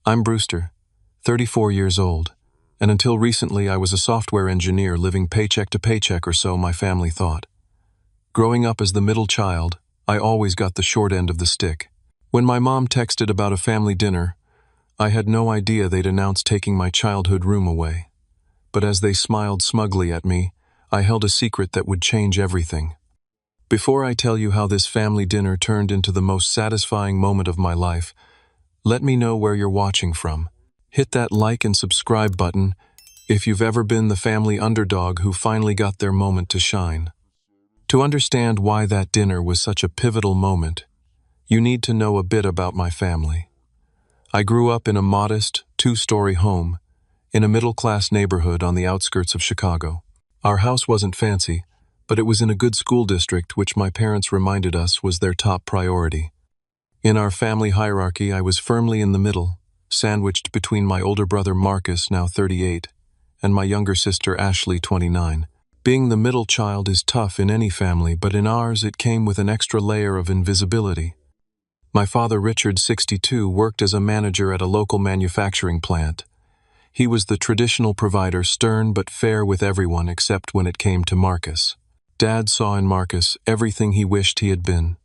I'm Brewster, 34 years old, and until recently I was a software engineer living paycheck to paycheck, or so my family thought. Growing up as the middle child, I always got the short end of the stick. When my mom texted about a family dinner, I had no idea they'd announce taking my childhood room away. But as they smiled smugly at me, I held a secret that would change everything. Before I tell you how this family dinner turned into the most satisfying moment of my life, let me know where you're watching from. Hit that like and subscribe button if you've ever been the family underdog who finally got their moment to shine. To understand why that dinner was such a pivotal moment, you need to know a bit about my family. I grew up in a modest, two-story home in a middle-class neighborhood on the outskirts of Chicago. Our house wasn't fancy, but it was in a good school district, which my parents reminded us was their top priority. In our family hierarchy, I was firmly in the middle, sandwiched between my older brother Marcus, now 38, and my younger sister Ashley, 29. Being the middle child is tough in any family, but in ours it came with an extra layer of invisibility. My father, Richard, 62, worked as a manager at a local manufacturing plant. He was the traditional provider, stern but fair with everyone except when it came to Marcus. Dad saw in Marcus everything he wished he had been.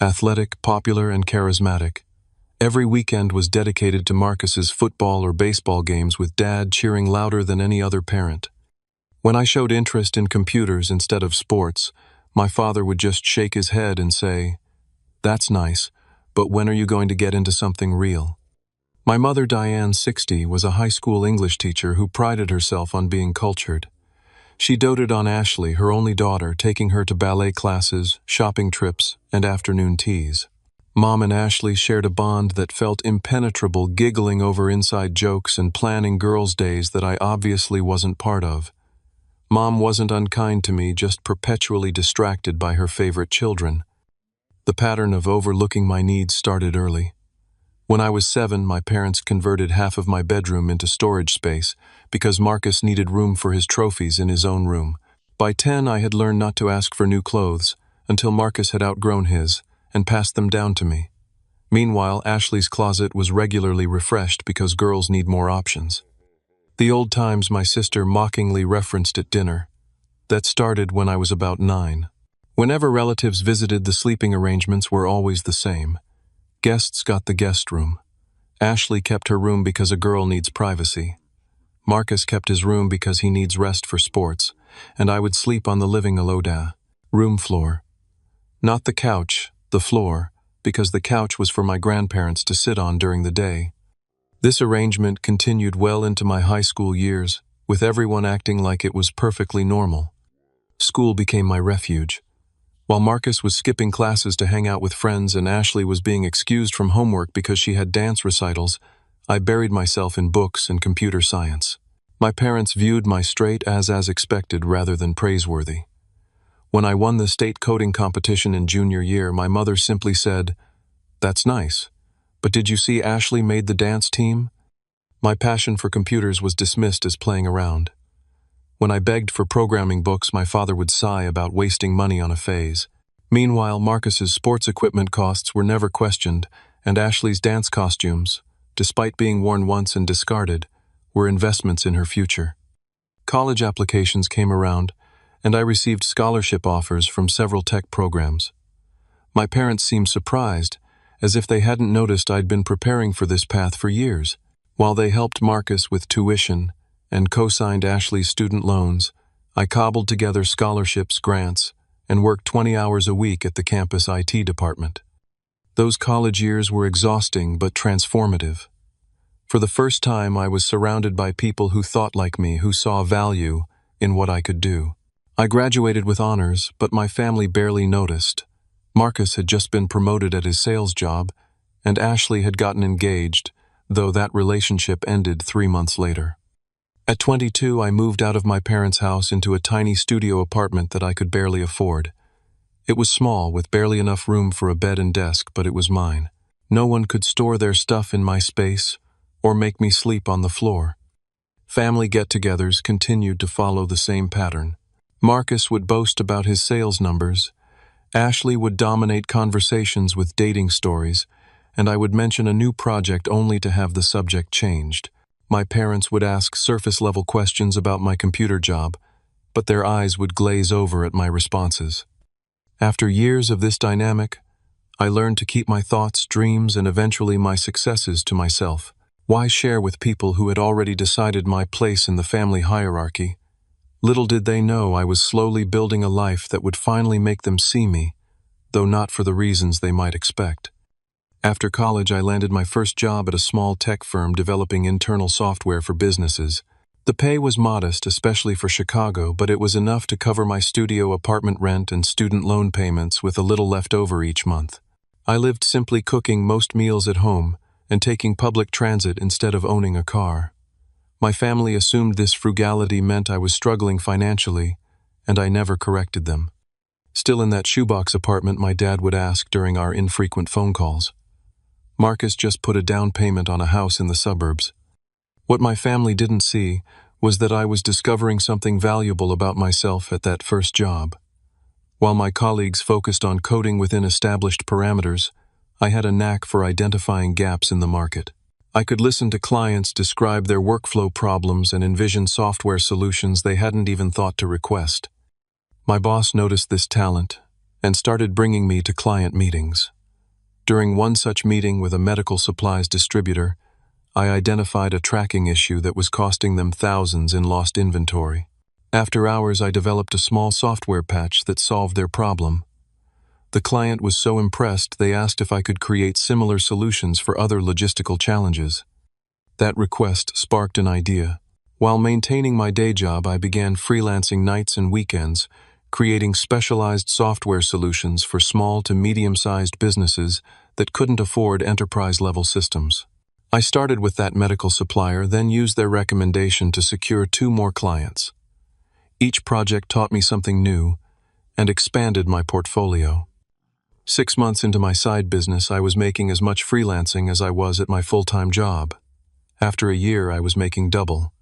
Athletic, popular, and charismatic. Every weekend was dedicated to Marcus's football or baseball games, with Dad cheering louder than any other parent. When I showed interest in computers instead of sports, my father would just shake his head and say, "That's nice, but when are you going to get into something real?" My mother, Diane, 60, was a high school English teacher who prided herself on being cultured. She doted on Ashley, her only daughter, taking her to ballet classes, shopping trips, and afternoon teas. Mom and Ashley shared a bond that felt impenetrable, giggling over inside jokes and planning girls' days that I obviously wasn't part of. Mom wasn't unkind to me, just perpetually distracted by her favorite children. The pattern of overlooking my needs started early. When I was 7, my parents converted half of my bedroom into storage space because Marcus needed room for his trophies in his own room. By 10, I had learned not to ask for new clothes until Marcus had outgrown his and passed them down to me. Meanwhile, Ashley's closet was regularly refreshed because girls need more options. The old times my sister mockingly referenced at dinner. That started when I was about 9. Whenever relatives visited, the sleeping arrangements were always the same. Guests got the guest room. Ashley kept her room because a girl needs privacy. Marcus kept his room because he needs rest for sports, and I would sleep on the living room floor. Not the couch, the floor, because the couch was for my grandparents to sit on during the day. This arrangement continued well into my high school years, with everyone acting like it was perfectly normal. School became my refuge. While Marcus was skipping classes to hang out with friends and Ashley was being excused from homework because she had dance recitals, I buried myself in books and computer science. My parents viewed my straight as expected rather than praiseworthy. When I won the state coding competition in junior year, my mother simply said, "That's nice, but did you see Ashley made the dance team?" My passion for computers was dismissed as playing around. When I begged for programming books, my father would sigh about wasting money on a phase. Meanwhile, Marcus's sports equipment costs were never questioned, and Ashley's dance costumes, despite being worn once and discarded, were investments in her future. College applications came around, and I received scholarship offers from several tech programs. My parents seemed surprised, as if they hadn't noticed I'd been preparing for this path for years. While they helped Marcus with tuition and co-signed Ashley's student loans, I cobbled together scholarships, grants, and worked 20 hours a week at the campus IT department. Those college years were exhausting but transformative. For the first time, I was surrounded by people who thought like me, who saw value in what I could do. I graduated with honors, but my family barely noticed. Marcus had just been promoted at his sales job, and Ashley had gotten engaged, though that relationship ended 3 months later. At 22, I moved out of my parents' house into a tiny studio apartment that I could barely afford. It was small, with barely enough room for a bed and desk, but it was mine. No one could store their stuff in my space or make me sleep on the floor. Family get-togethers continued to follow the same pattern. Marcus would boast about his sales numbers, Ashley would dominate conversations with dating stories, and I would mention a new project only to have the subject changed. My parents would ask surface-level questions about my computer job, but their eyes would glaze over at my responses. After years of this dynamic, I learned to keep my thoughts, dreams, and eventually my successes to myself. Why share with people who had already decided my place in the family hierarchy? Little did they know I was slowly building a life that would finally make them see me, though not for the reasons they might expect. After college, I landed my first job at a small tech firm developing internal software for businesses. The pay was modest, especially for Chicago, but it was enough to cover my studio apartment rent and student loan payments with a little left over each month. I lived simply cooking most meals at home and taking public transit instead of owning a car. My family assumed this frugality meant I was struggling financially, and I never corrected them. Still in that shoebox apartment, my dad would ask during our infrequent phone calls, "Marcus just put a down payment on a house in the suburbs." What my family didn't see was that I was discovering something valuable about myself at that first job. While my colleagues focused on coding within established parameters, I had a knack for identifying gaps in the market. I could listen to clients describe their workflow problems and envision software solutions they hadn't even thought to request. My boss noticed this talent and started bringing me to client meetings. During one such meeting with a medical supplies distributor, I identified a tracking issue that was costing them thousands in lost inventory. After hours, I developed a small software patch that solved their problem. The client was so impressed they asked if I could create similar solutions for other logistical challenges. That request sparked an idea. While maintaining my day job, I began freelancing nights and weekends, creating specialized software solutions for small to medium-sized businesses that couldn't afford enterprise-level systems. I started with that medical supplier, then used their recommendation to secure 2 more clients. Each project taught me something new and expanded my portfolio. 6 months into my side business, I was making as much freelancing as I was at my full-time job. After a year, I was making double,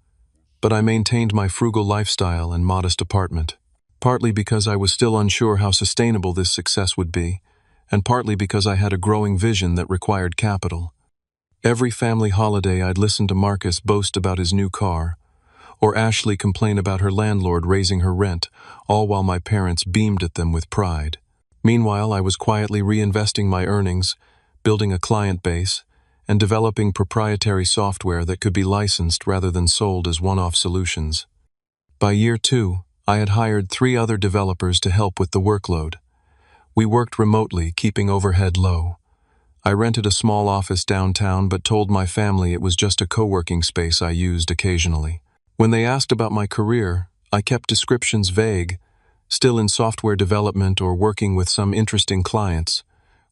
but I maintained my frugal lifestyle and modest apartment, partly because I was still unsure how sustainable this success would be, and partly because I had a growing vision that required capital. Every family holiday, I'd listen to Marcus boast about his new car, or Ashley complain about her landlord raising her rent, all while my parents beamed at them with pride. Meanwhile, I was quietly reinvesting my earnings, building a client base, and developing proprietary software that could be licensed rather than sold as one-off solutions. By year 2, I had hired 3 other developers to help with the workload. We worked remotely, keeping overhead low. I rented a small office downtown but told my family it was just a co-working space I used occasionally. When they asked about my career, I kept descriptions vague, still in software development or working with some interesting clients,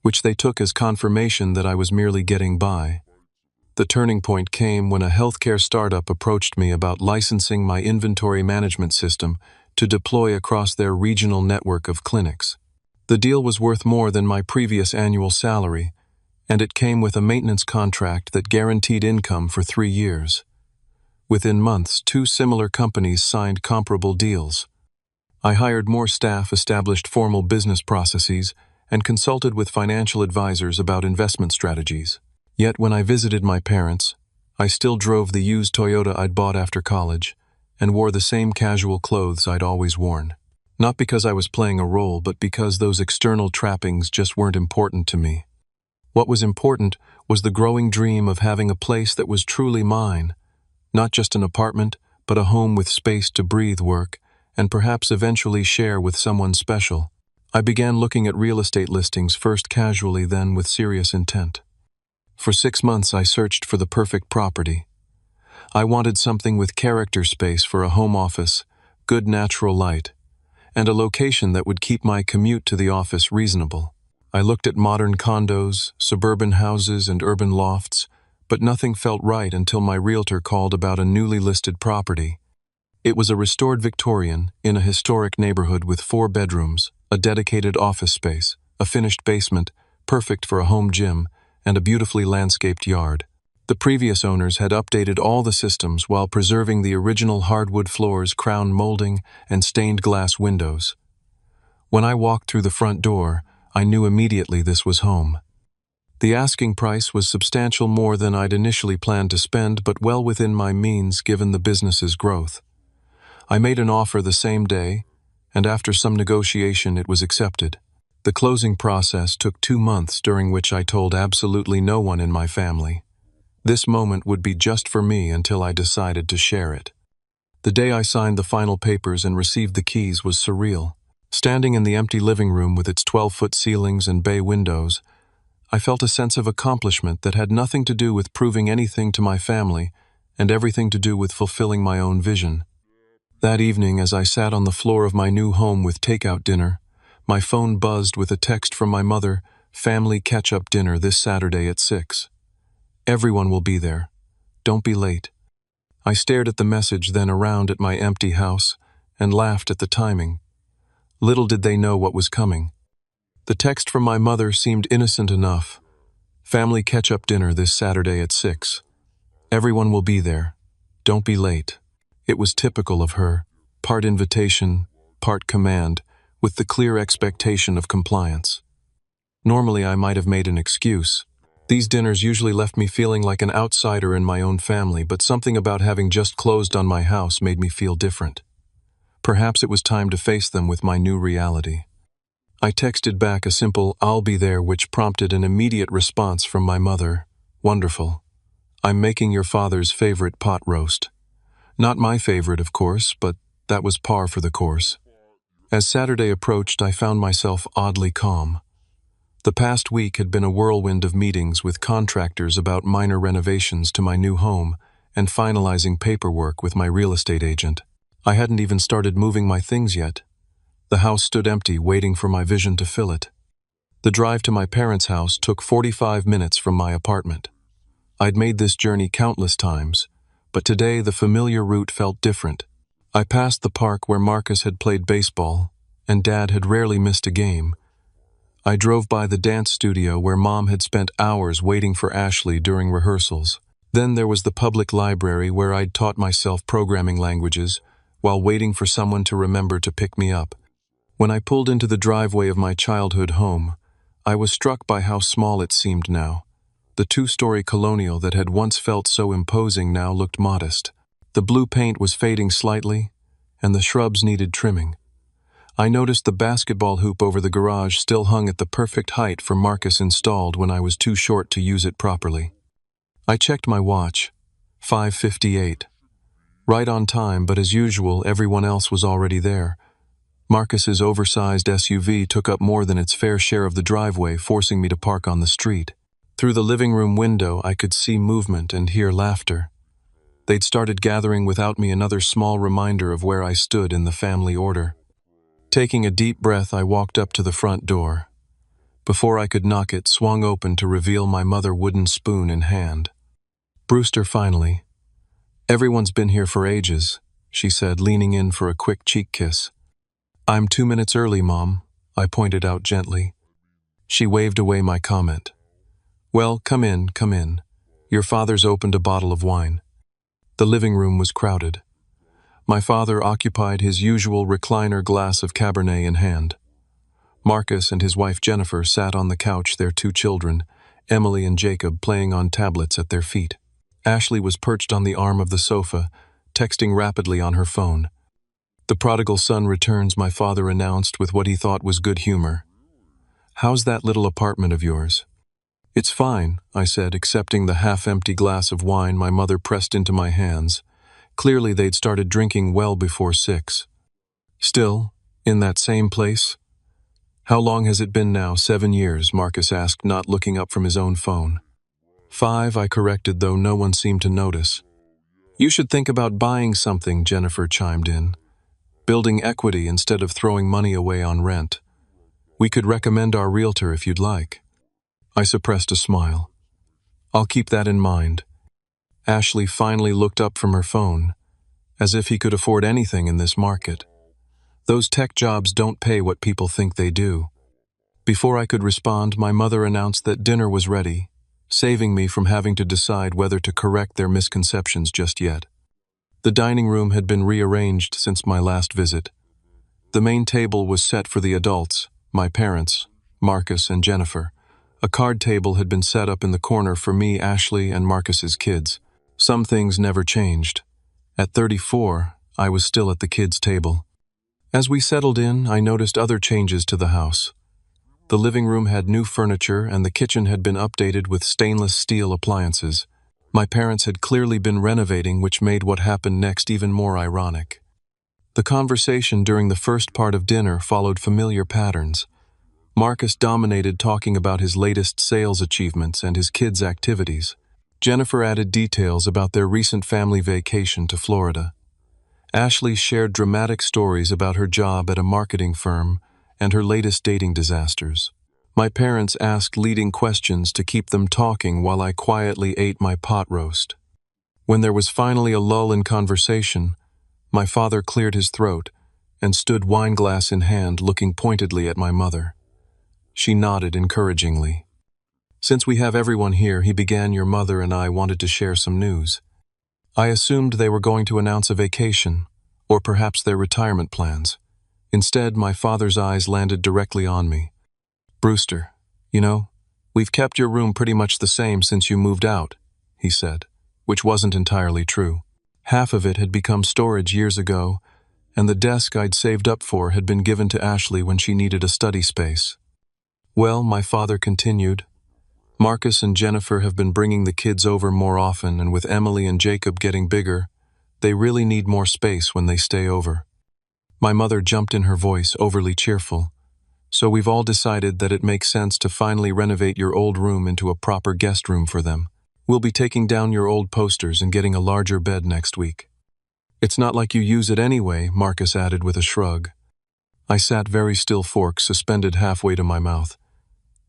which they took as confirmation that I was merely getting by. The turning point came when a healthcare startup approached me about licensing my inventory management system to deploy across their regional network of clinics. The deal was worth more than my previous annual salary, and it came with a maintenance contract that guaranteed income for 3 years. Within months, 2 similar companies signed comparable deals. I hired more staff, established formal business processes, and consulted with financial advisors about investment strategies. Yet when I visited my parents, I still drove the used Toyota I'd bought after college and wore the same casual clothes I'd always worn. Not because I was playing a role, but because those external trappings just weren't important to me. What was important was the growing dream of having a place that was truly mine, not just an apartment, but a home with space to breathe, work, and perhaps eventually share with someone special. I began looking at real estate listings, first casually, then with serious intent. For 6 months, I searched for the perfect property. I wanted something with character, space for a home office, good natural light, and a location that would keep my commute to the office reasonable. I looked at modern condos, suburban houses, and urban lofts, but nothing felt right until my realtor called about a newly listed property. It was a restored Victorian in a historic neighborhood with 4 bedrooms, a dedicated office space, a finished basement, perfect for a home gym, and a beautifully landscaped yard. The previous owners had updated all the systems while preserving the original hardwood floors, crown molding, and stained glass windows. When I walked through the front door, I knew immediately this was home. The asking price was substantial more than I'd initially planned to spend, but well within my means given the business's growth. I made an offer the same day, and after some negotiation it was accepted. The closing process took 2 months, during which I told absolutely no one in my family. This moment would be just for me until I decided to share it. The day I signed the final papers and received the keys was surreal. Standing in the empty living room with its 12-foot ceilings and bay windows, I felt a sense of accomplishment that had nothing to do with proving anything to my family and everything to do with fulfilling my own vision. That evening, as I sat on the floor of my new home with takeout dinner, my phone buzzed with a text from my mother: "Family catch-up dinner this Saturday at 6. Everyone will be there. Don't be late." I stared at the message, then around at my empty house, and laughed at the timing. Little did they know what was coming. The text from my mother seemed innocent enough. "Family catch-up dinner this Saturday at 6. Everyone will be there. Don't be late." It was typical of her, part invitation, part command, with the clear expectation of compliance. Normally I might have made an excuse. These dinners usually left me feeling like an outsider in my own family, but something about having just closed on my house made me feel different. Perhaps it was time to face them with my new reality. I texted back a simple "I'll be there," which prompted an immediate response from my mother: "Wonderful. I'm making your father's favorite pot roast." Not my favorite, of course, but that was par for the course. As Saturday approached, I found myself oddly calm. The past week had been a whirlwind of meetings with contractors about minor renovations to my new home and finalizing paperwork with my real estate agent. I hadn't even started moving my things yet. The house stood empty, waiting for my vision to fill it. The drive to my parents' house took 45 minutes from my apartment. I'd made this journey countless times, but today the familiar route felt different. I passed the park where Marcus had played baseball, and Dad had rarely missed a game. I drove by the dance studio where Mom had spent hours waiting for Ashley during rehearsals. Then there was the public library where I'd taught myself programming languages while waiting for someone to remember to pick me up. When I pulled into the driveway of my childhood home, I was struck by how small it seemed now. The 2-story colonial that had once felt so imposing now looked modest. The blue paint was fading slightly, and the shrubs needed trimming. I noticed the basketball hoop over the garage still hung at the perfect height for Marcus installed when I was too short to use it properly. I checked my watch. 5:58. Right on time, but as usual, everyone else was already there. Marcus's oversized SUV took up more than its fair share of the driveway, forcing me to park on the street. Through the living room window, I could see movement and hear laughter. They'd started gathering without me, another small reminder of where I stood in the family order. Taking a deep breath, I walked up to the front door. Before I could knock, it swung open to reveal my mother, wooden spoon in hand. "Brewster, finally. Everyone's been here for ages," she said, leaning in for a quick cheek kiss. "I'm 2 minutes early, Mom," I pointed out gently. She waved away my comment. "Well, come in, come in. Your father's opened a bottle of wine." The living room was crowded. My father occupied his usual recliner, glass of Cabernet in hand. Marcus and his wife Jennifer sat on the couch, their 2 children, Emily and Jacob, playing on tablets at their feet. Ashley was perched on the arm of the sofa, texting rapidly on her phone. "The prodigal son returns," my father announced with what he thought was good humor. "How's that little apartment of yours?" "It's fine," I said, accepting the half-empty glass of wine my mother pressed into my hands. Clearly they'd started drinking well before 6. "Still, in that same place?" "How long has it been now?" 7 years, Marcus asked, not looking up from his own phone. 5, I corrected, though no one seemed to notice. "You should think about buying something," Jennifer chimed in. "Building equity instead of throwing money away on rent. We could recommend our realtor if you'd like." I suppressed a smile. "I'll keep that in mind." Ashley finally looked up from her phone, as if he could afford anything in this market. "Those tech jobs don't pay what people think they do." Before I could respond, my mother announced that dinner was ready, saving me from having to decide whether to correct their misconceptions just yet. The dining room had been rearranged since my last visit. The main table was set for the adults, my parents, Marcus and Jennifer, A card table had been set up in the corner for me, Ashley, and Marcus's kids. Some things never changed. At 34, I was still at the kids' table. As we settled in, I noticed other changes to the house. The living room had new furniture and the kitchen had been updated with stainless steel appliances. My parents had clearly been renovating, which made what happened next even more ironic. The conversation during the first part of dinner followed familiar patterns. Marcus dominated, talking about his latest sales achievements and his kids' activities. Jennifer added details about their recent family vacation to Florida. Ashley shared dramatic stories about her job at a marketing firm and her latest dating disasters. My parents asked leading questions to keep them talking while I quietly ate my pot roast. When there was finally a lull in conversation, my father cleared his throat and stood wineglass in hand, looking pointedly at my mother. She nodded encouragingly. "Since we have everyone here," he began, "your mother and I wanted to share some news." I assumed they were going to announce a vacation, or perhaps their retirement plans. Instead, my father's eyes landed directly on me. "Brewster, we've kept your room pretty much the same since you moved out," he said, which wasn't entirely true. Half of it had become storage years ago, and the desk I'd saved up for had been given to Ashley when she needed a study space. "Well," my father continued, "Marcus and Jennifer have been bringing the kids over more often, and with Emily and Jacob getting bigger, they really need more space when they stay over." My mother jumped in, her voice overly cheerful. "So we've all decided that it makes sense to finally renovate your old room into a proper guest room for them. We'll be taking down your old posters and getting a larger bed next week." "It's not like you use it anyway," Marcus added with a shrug. I sat very still, fork suspended halfway to my mouth.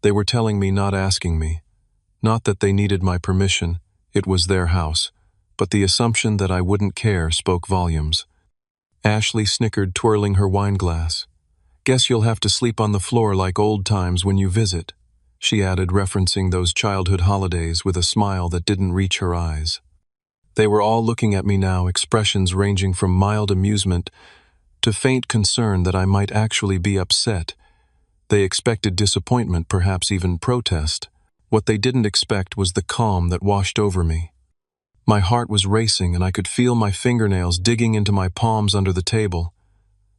They were telling me, not asking me. Not that they needed my permission, it was their house, but the assumption that I wouldn't care spoke volumes. Ashley snickered, twirling her wineglass. "Guess you'll have to sleep on the floor like old times when you visit," she added, referencing those childhood holidays with a smile that didn't reach her eyes. They were all looking at me now, expressions ranging from mild amusement to faint concern that I might actually be upset. They expected disappointment, perhaps even protest. What they didn't expect was the calm that washed over me. My heart was racing and I could feel my fingernails digging into my palms under the table.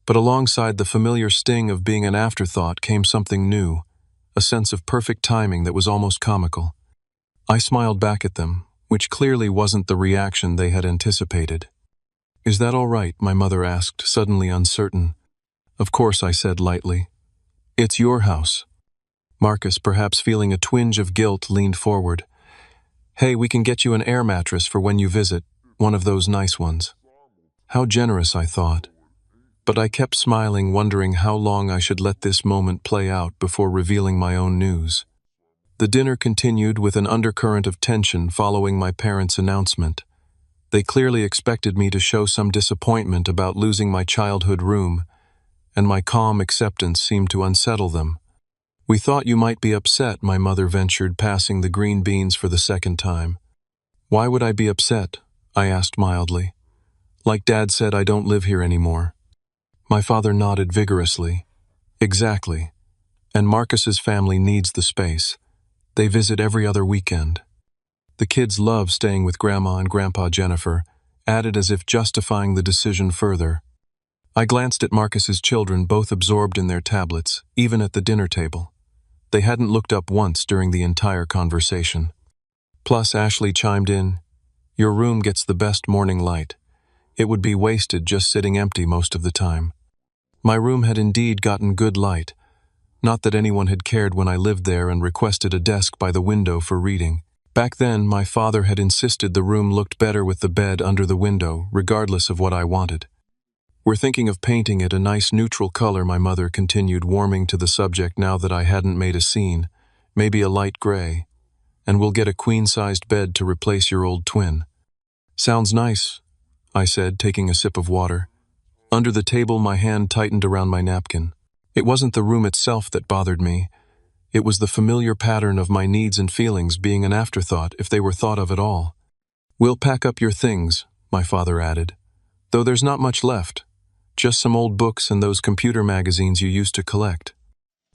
But alongside the familiar sting of being an afterthought came something new, a sense of perfect timing that was almost comical. I smiled back at them, which clearly wasn't the reaction they had anticipated. "Is that all right?" my mother asked, suddenly uncertain. "Of course," I said lightly. "It's your house." Marcus, perhaps feeling a twinge of guilt, leaned forward. "Hey, we can get you an air mattress for when you visit, one of those nice ones." How generous, I thought. But I kept smiling, wondering how long I should let this moment play out before revealing my own news. The dinner continued with an undercurrent of tension following my parents' announcement. They clearly expected me to show some disappointment about losing my childhood room, and my calm acceptance seemed to unsettle them. "We thought you might be upset," my mother ventured, passing the green beans for the second time. "Why would I be upset?" I asked mildly. "Like Dad said, I don't live here anymore." My father nodded vigorously. "Exactly. And Marcus's family needs the space. They visit every other weekend. The kids love staying with Grandma and Grandpa," Jennifer added, as if justifying the decision further. I glanced at Marcus's children, both absorbed in their tablets, even at the dinner table. They hadn't looked up once during the entire conversation. Plus, Ashley chimed in, "Your room gets the best morning light. It would be wasted just sitting empty most of the time." My room had indeed gotten good light. Not that anyone had cared when I lived there and requested a desk by the window for reading. Back then, my father had insisted the room looked better with the bed under the window, regardless of what I wanted. "We're thinking of painting it a nice neutral color," my mother continued, warming to the subject now that I hadn't made a scene. "Maybe a light gray. And we'll get a queen-sized bed to replace your old twin." "Sounds nice," I said, taking a sip of water. Under the table, my hand tightened around my napkin. It wasn't the room itself that bothered me. It was the familiar pattern of my needs and feelings being an afterthought, if they were thought of at all. "We'll pack up your things," my father added. "Though there's not much left. Just some old books and those computer magazines you used to collect."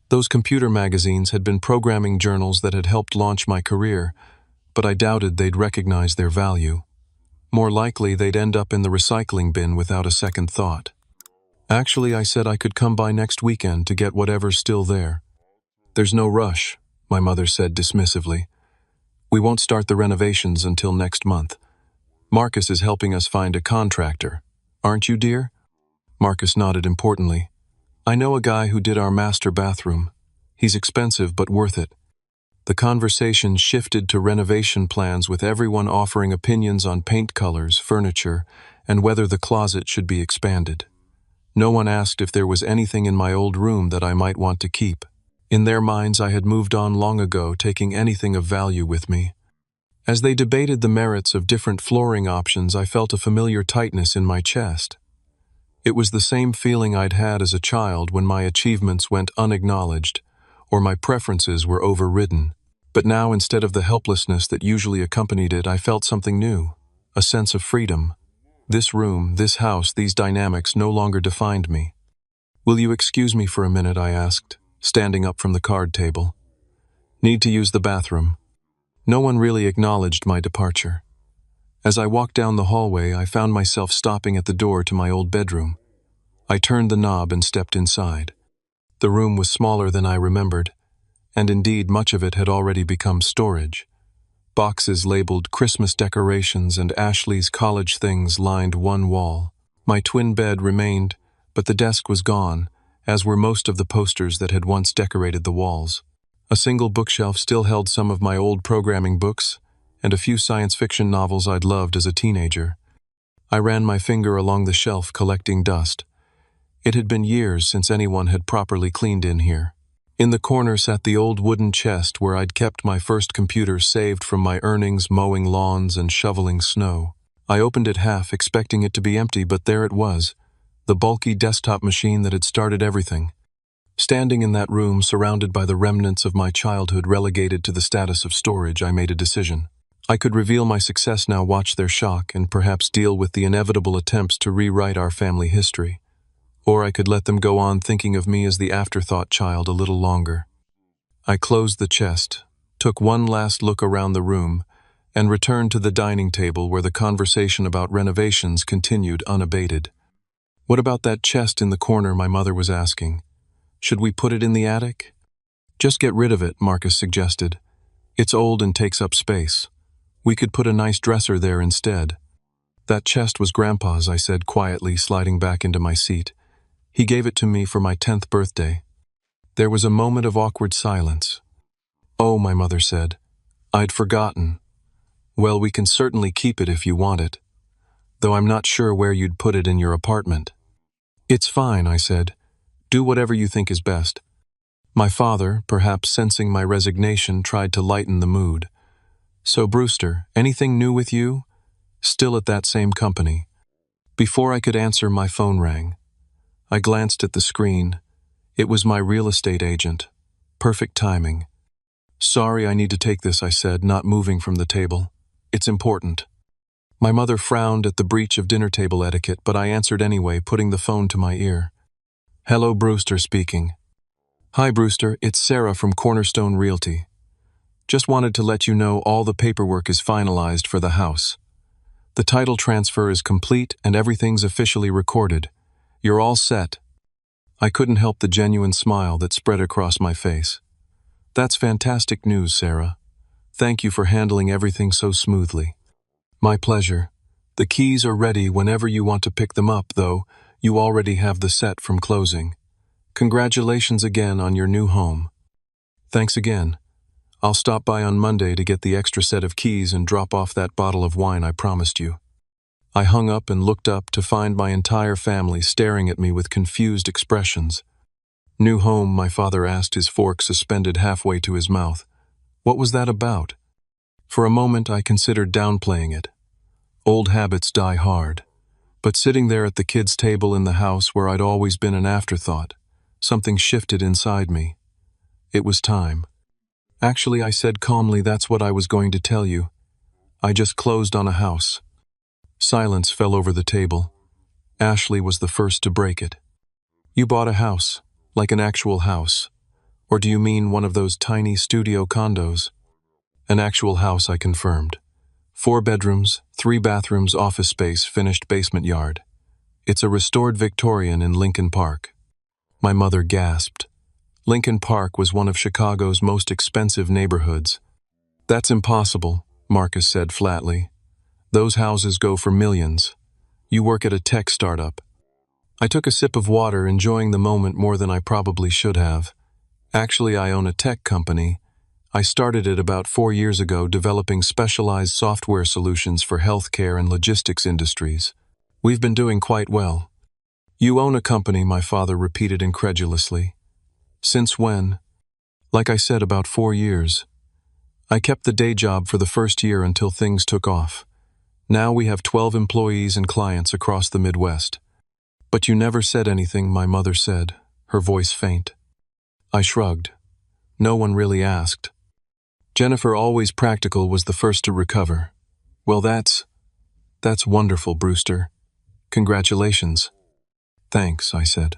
Those computer magazines had been programming journals that had helped launch my career, but I doubted they'd recognize their value. More likely, they'd end up in the recycling bin without a second thought. Actually, I said I could come by next weekend to get whatever's still there. There's no rush, my mother said dismissively. We won't start the renovations until next month. Marcus is helping us find a contractor. Aren't you, dear? Marcus nodded importantly. I know a guy who did our master bathroom. He's expensive but worth it. The conversation shifted to renovation plans, with everyone offering opinions on paint colors, furniture, and whether the closet should be expanded. No one asked if there was anything in my old room that I might want to keep. In their minds, I had moved on long ago, taking anything of value with me. As they debated the merits of different flooring options, I felt a familiar tightness in my chest. It was the same feeling I'd had as a child when my achievements went unacknowledged, or my preferences were overridden. But now, instead of the helplessness that usually accompanied it, I felt something new, a sense of freedom. This room, this house, these dynamics no longer defined me. Will you excuse me for a minute, I asked, standing up from the card table. Need to use the bathroom. No one really acknowledged my departure. As I walked down the hallway, I found myself stopping at the door to my old bedroom. I turned the knob and stepped inside. The room was smaller than I remembered, and indeed much of it had already become storage. Boxes labeled Christmas decorations and Ashley's college things lined one wall. My twin bed remained, but the desk was gone, as were most of the posters that had once decorated the walls. A single bookshelf still held some of my old programming books and a few science fiction novels I'd loved as a teenager. I ran my finger along the shelf, collecting dust. It had been years since anyone had properly cleaned in here. In the corner sat the old wooden chest where I'd kept my first computer saved from my earnings mowing lawns and shoveling snow. I opened it half, expecting it to be empty, but there it was, the bulky desktop machine that had started everything. Standing in that room, surrounded by the remnants of my childhood relegated to the status of storage, I made a decision. I could reveal my success now, watch their shock, and perhaps deal with the inevitable attempts to rewrite our family history. Or I could let them go on thinking of me as the afterthought child a little longer. I closed the chest, took one last look around the room, and returned to the dining table where the conversation about renovations continued unabated. What about that chest in the corner, my mother was asking. Should we put it in the attic? Just get rid of it, Marcus suggested. It's old and takes up space. We could put a nice dresser there instead. That chest was Grandpa's, I said quietly, sliding back into my seat. He gave it to me for my 10th birthday. There was a moment of awkward silence. Oh, my mother said. I'd forgotten. Well, we can certainly keep it if you want it, though I'm not sure where you'd put it in your apartment. It's fine, I said. Do whatever you think is best. My father, perhaps sensing my resignation, tried to lighten the mood. So, Brewster, anything new with you? Still at that same company. Before I could answer, my phone rang. I glanced at the screen. It was my real estate agent. Perfect timing. Sorry, I need to take this, I said, not moving from the table. It's important. My mother frowned at the breach of dinner table etiquette, but I answered anyway, putting the phone to my ear. Hello, Brewster speaking. Hi, Brewster, it's Sarah from Cornerstone Realty. Just wanted to let you know all the paperwork is finalized for the house. The title transfer is complete and everything's officially recorded. You're all set. I couldn't help the genuine smile that spread across my face. That's fantastic news, Sarah. Thank you for handling everything so smoothly. My pleasure. The keys are ready whenever you want to pick them up, though you already have the set from closing. Congratulations again on your new home. Thanks again. I'll stop by on Monday to get the extra set of keys and drop off that bottle of wine I promised you. I hung up and looked up to find my entire family staring at me with confused expressions. New home, my father asked, his fork suspended halfway to his mouth. What was that about? For a moment I considered downplaying it. Old habits die hard. But sitting there at the kids' table in the house where I'd always been an afterthought, something shifted inside me. It was time. Actually, I said calmly, that's what I was going to tell you. I just closed on a house. Silence fell over the table. Ashley was the first to break it. You bought a house, like an actual house. Or do you mean one of those tiny studio condos? An actual house, I confirmed. 4 bedrooms, 3 bathrooms, office space, finished basement yard. It's a restored Victorian in Lincoln Park. My mother gasped. Lincoln Park was one of Chicago's most expensive neighborhoods. That's impossible, Marcus said flatly. Those houses go for millions. You work at a tech startup. I took a sip of water, enjoying the moment more than I probably should have. Actually, I own a tech company. I started it about 4 years ago, developing specialized software solutions for healthcare and logistics industries. We've been doing quite well. You own a company, my father repeated incredulously. Since when? Like I said, about 4 years. I kept the day job for the first year until things took off. Now we have 12 employees and clients across the Midwest. But you never said anything, my mother said, her voice faint. I shrugged. No one really asked. Jennifer, always practical, was the first to recover. Well, that's wonderful, Brewster. Congratulations. Thanks, I said.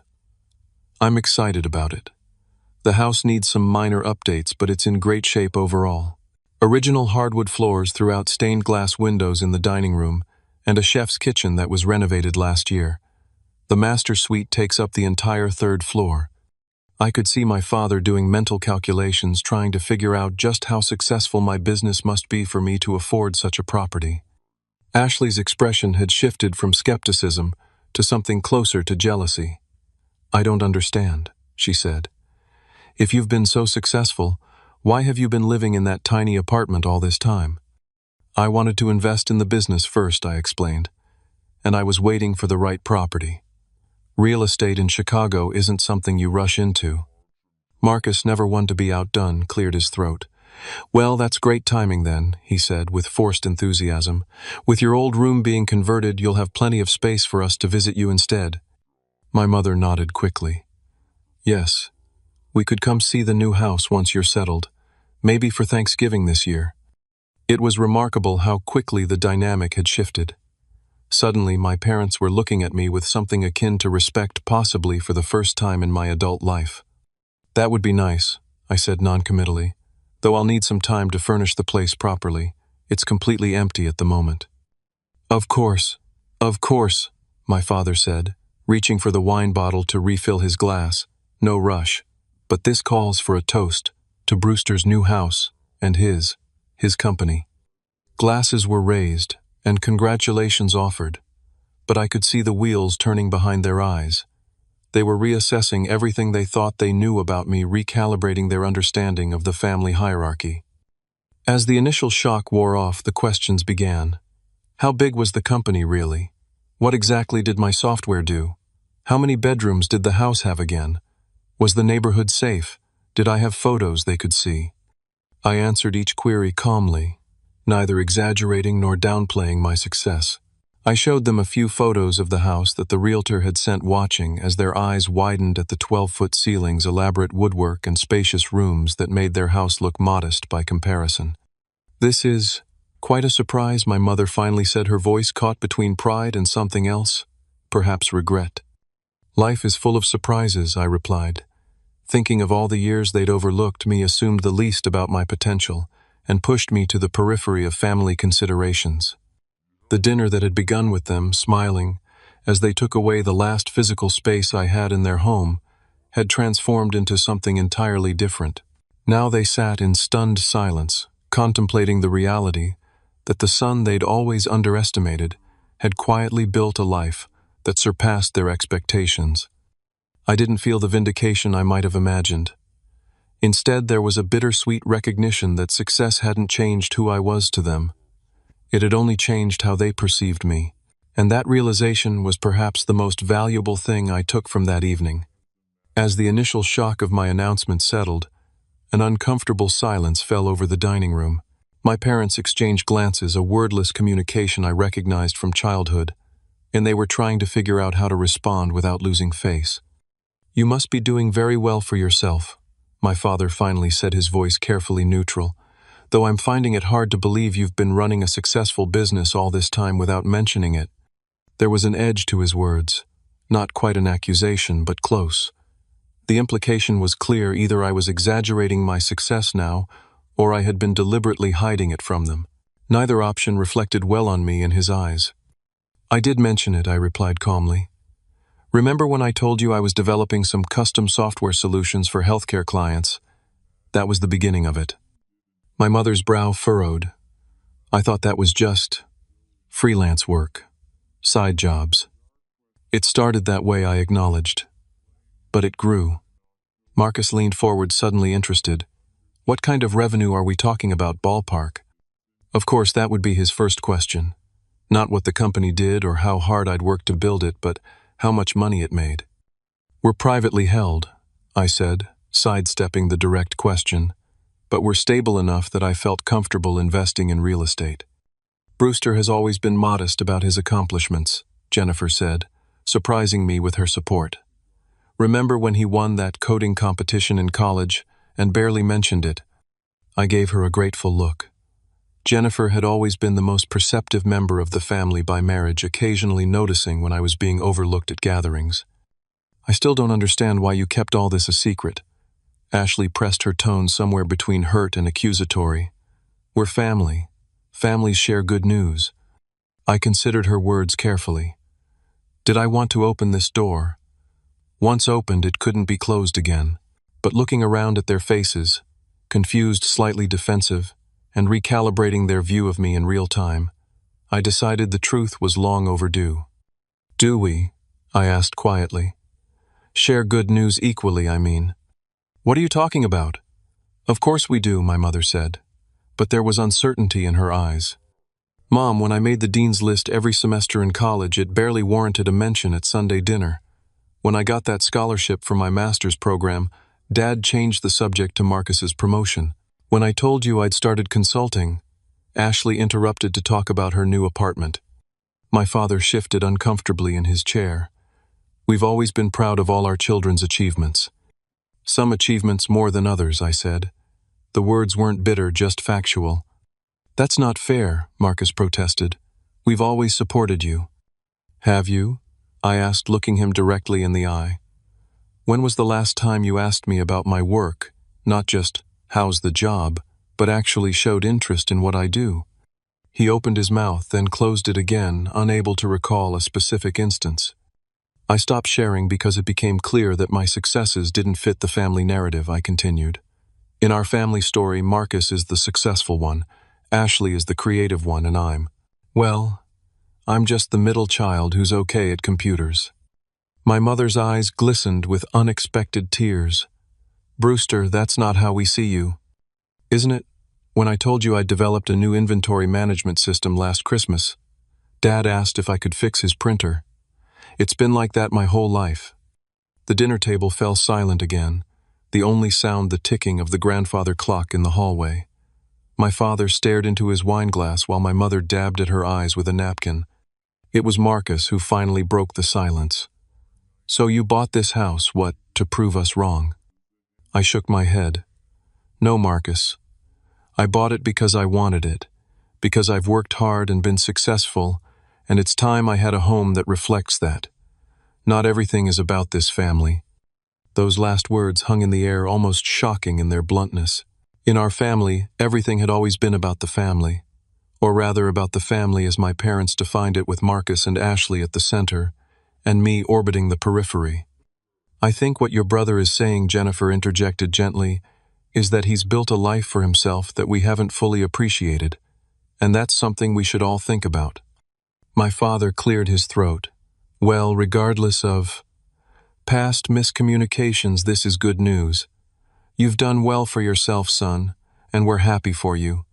I'm excited about it. The house needs some minor updates, but it's in great shape overall. Original hardwood floors throughout stained glass windows in the dining room, and a chef's kitchen that was renovated last year. The master suite takes up the entire 3rd floor. I could see my father doing mental calculations, trying to figure out just how successful my business must be for me to afford such a property. Ashley's expression had shifted from skepticism to something closer to jealousy. I don't understand, she said. If you've been so successful, why have you been living in that tiny apartment all this time? I wanted to invest in the business first, I explained, and I was waiting for the right property. Real estate in Chicago isn't something you rush into. Marcus, never one to be outdone, cleared his throat. Well, that's great timing then, he said with forced enthusiasm. With your old room being converted, you'll have plenty of space for us to visit you instead. My mother nodded quickly. Yes, we could come see the new house once you're settled, maybe for Thanksgiving this year. It was remarkable how quickly the dynamic had shifted. Suddenly, my parents were looking at me with something akin to respect, possibly for the first time in my adult life. That would be nice, I said noncommittally, though I'll need some time to furnish the place properly. It's completely empty at the moment. Of course, my father said, reaching for the wine bottle to refill his glass. No rush, but this calls for a toast to Brewster's new house and his company. Glasses were raised and congratulations offered, but I could see the wheels turning behind their eyes. They were reassessing everything they thought they knew about me, recalibrating their understanding of the family hierarchy. As the initial shock wore off, the questions began. How big was the company really? What exactly did my software do? How many bedrooms did the house have again? Was the neighborhood safe? Did I have photos they could see? I answered each query calmly, neither exaggerating nor downplaying my success. I showed them a few photos of the house that the realtor had sent, watching as their eyes widened at the 12-foot ceilings, elaborate woodwork, and spacious rooms that made their house look modest by comparison. This is quite a surprise, my mother finally said, her voice caught between pride and something else, perhaps regret. Life is full of surprises, I replied. Thinking of all the years they'd overlooked me, assumed the least about my potential, and pushed me to the periphery of family considerations. The dinner that had begun with them, smiling, as they took away the last physical space I had in their home, had transformed into something entirely different. Now they sat in stunned silence, contemplating the reality that the son they'd always underestimated had quietly built a life that surpassed their expectations. I didn't feel the vindication I might have imagined. Instead, there was a bittersweet recognition that success hadn't changed who I was to them. It had only changed how they perceived me, and that realization was perhaps the most valuable thing I took from that evening. As the initial shock of my announcement settled, an uncomfortable silence fell over the dining room. My parents exchanged glances, a wordless communication I recognized from childhood, and they were trying to figure out how to respond without losing face. You must be doing very well for yourself, my father finally said, his voice carefully neutral, though I'm finding it hard to believe you've been running a successful business all this time without mentioning it. There was an edge to his words, not quite an accusation, but close. The implication was clear: either I was exaggerating my success now, or I had been deliberately hiding it from them. Neither option reflected well on me in his eyes. "I did mention it," I replied calmly. "Remember when I told you I was developing some custom software solutions for healthcare clients? That was the beginning of it." My mother's brow furrowed. "I thought that was just freelance work, side jobs." "It started that way," I acknowledged. "But it grew." Marcus leaned forward, suddenly interested. "What kind of revenue are we talking about, ballpark?" Of course, that would be his first question. Not what the company did or how hard I'd worked to build it, but how much money it made. "We're privately held," I said, sidestepping the direct question, "but we're stable enough that I felt comfortable investing in real estate." "Brewster has always been modest about his accomplishments," Jennifer said, surprising me with her support. "Remember when he won that coding competition in college and barely mentioned it?" I gave her a grateful look. Jennifer had always been the most perceptive member of the family by marriage, occasionally noticing when I was being overlooked at gatherings. "I still don't understand why you kept all this a secret." Ashley pressed her tone somewhere between hurt and accusatory. "We're family. Families share good news." I considered her words carefully. Did I want to open this door? Once opened, it couldn't be closed again. But looking around at their faces, confused, slightly defensive, and recalibrating their view of me in real time, I decided the truth was long overdue. "Do we?" I asked quietly. "Share good news equally, I mean." "What are you talking about?" "Of course we do," my mother said, but there was uncertainty in her eyes. "Mom, when I made the dean's list every semester in college, it barely warranted a mention at Sunday dinner. When I got that scholarship for my master's program, Dad changed the subject to Marcus's promotion. When I told you I'd started consulting," Ashley interrupted to talk about her new apartment. My father shifted uncomfortably in his chair. "We've always been proud of all our children's achievements." "Some achievements more than others," I said. The words weren't bitter, just factual. "That's not fair," Marcus protested. "We've always supported you." "Have you?" I asked, looking him directly in the eye. "When was the last time you asked me about my work, not just, 'How's the job?' but actually showed interest in what I do?" He opened his mouth, then closed it again, unable to recall a specific instance. I stopped sharing because it became clear that my successes didn't fit the family narrative, I continued. "In our family story, Marcus is the successful one, Ashley is the creative one, and I'm just the middle child who's okay at computers." My mother's eyes glistened with unexpected tears. "Brewster, that's not how we see you." "Isn't it? When I told you I'd developed a new inventory management system last Christmas, Dad asked if I could fix his printer. It's been like that my whole life." The dinner table fell silent again, the only sound the ticking of the grandfather clock in the hallway. My father stared into his wineglass while my mother dabbed at her eyes with a napkin. It was Marcus who finally broke the silence. "So you bought this house, what, to prove us wrong?" I shook my head. "No, Marcus. I bought it because I wanted it, because I've worked hard and been successful, and it's time I had a home that reflects that. Not everything is about this family." Those last words hung in the air, almost shocking in their bluntness. In our family, everything had always been about the family, or rather about the family as my parents defined it, with Marcus and Ashley at the center, and me orbiting the periphery. "I think what your brother is saying," Jennifer interjected gently, "is that he's built a life for himself that we haven't fully appreciated, and that's something we should all think about." My father cleared his throat. "Well, regardless of past miscommunications, this is good news. You've done well for yourself, son, and we're happy for you."